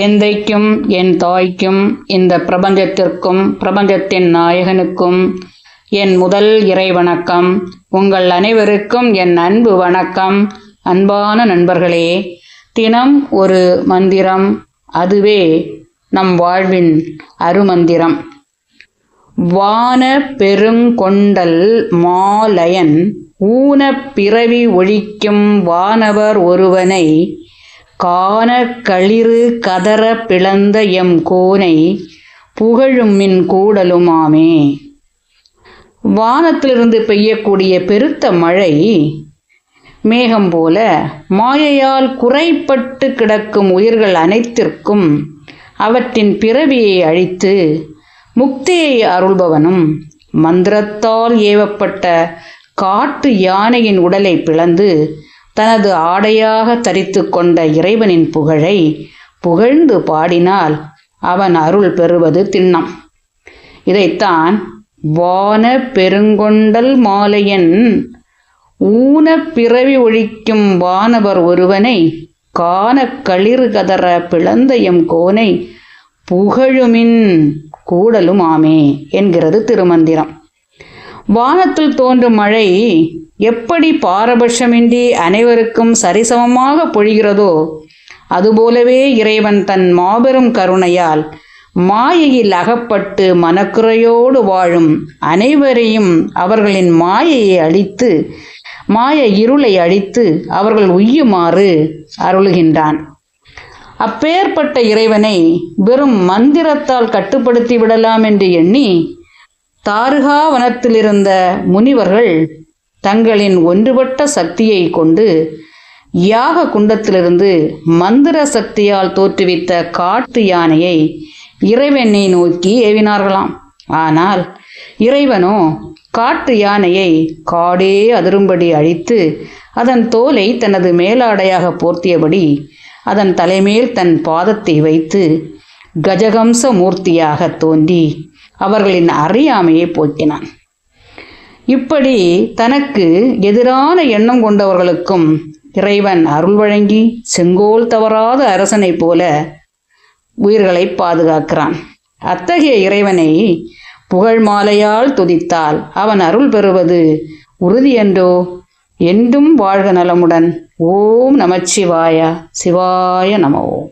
எந்தைக்கும் என் தாய்க்கும் இந்த பிரபஞ்சத்திற்கும் பிரபஞ்சத்தின் நாயகனுக்கும் என் முதல் இறை வணக்கம். உங்கள் அனைவருக்கும் என் அன்பு வணக்கம். அன்பான நண்பர்களே, தினம் ஒரு மந்திரம், அதுவே நம் வாழ்வின் அருமந்திரம். வான பெருங்கொண்டல் மாலயன் ஊன பிறவி ஒழிக்கும் வானவர் ஒருவனை காண களிறு கதற பிளந்த எம் கோனை புகழுமின் கூடலுமாமே. வானத்திலிருந்து பெய்யக்கூடிய பெருத்த மழை மேகம் போல மாயையால் குறைப்பட்டு கிடக்கும் உயிர்கள் அனைத்திற்கும் அவற்றின் பிறவியை அழித்து முக்தியை அருள்பவனும், மந்திரத்தால் ஏவப்பட்ட காட்டு யானையின் உடலை பிளந்து தனது ஆடையாக தரித்து கொண்ட இறைவனின் புகழை புகழ்ந்து பாடினால் அவன் அருள் பெறுவது திண்ணம். இதைத்தான் வான பெருங்கொண்டல் மாலையன் ஊன பிறவி ஒழிக்கும் வானவர் ஒருவனை காண களிறு கதற பிளந்த எம் கோனை புகழுமின் கூடலும் ஆமே என்கிறது திருமந்திரம். வானத்தில் தோன்றும் மழை எப்படி பாரபட்சமின்றி அனைவருக்கும் சரிசமமாக பொழிகிறதோ, அதுபோலவே இறைவன் தன் மாபெரும் கருணையால் மாயையில் அகப்பட்டு மனக்குறையோடு வாழும் அனைவரையும் அவர்களின் மாயையை அழித்து, மாய இருளை அழித்து அவர்கள் உய்யுமாறு அருளுகின்றான். அப்பேற்பட்ட இறைவனை வெறும் மந்திரத்தால் கட்டுப்படுத்தி விடலாம் என்று எண்ணி தாருகா வனத்திலிருந்த முனிவர்கள் தங்களின் ஒன்றுபட்ட சக்தியை கொண்டு யாக குண்டத்திலிருந்து மந்திர சக்தியால் தோற்றுவித்த காட்டு யானையை இறைவனை நோக்கி ஏவினார்களாம். ஆனால் இறைவனோ காட்டு யானையை காடே அதிரும்படி அழித்து அதன் தோலை தனது மேலாடையாக போர்த்தியபடி அதன் தலைமேல் தன் பாதத்தை வைத்து கஜகம்ச மூர்த்தியாக தோன்றி அவர்களின் அறியாமையை போக்கினான். இப்படி தனக்கு எதிரான எண்ணம் கொண்டவர்களுக்கும் இறைவன் அருள் வழங்கி செங்கோல் தவறாத அரசனை போல உயிர்களை பாதுகாக்கிறான். அத்தகைய இறைவனை புகழ் மாலையால் துதித்தால் அவன் அருள் பெறுவது உறுதியன்றோ? என்றும் வாழ்க நலமுடன். ஓம் நமச்சிவாய. சிவாய நம. ஓம்.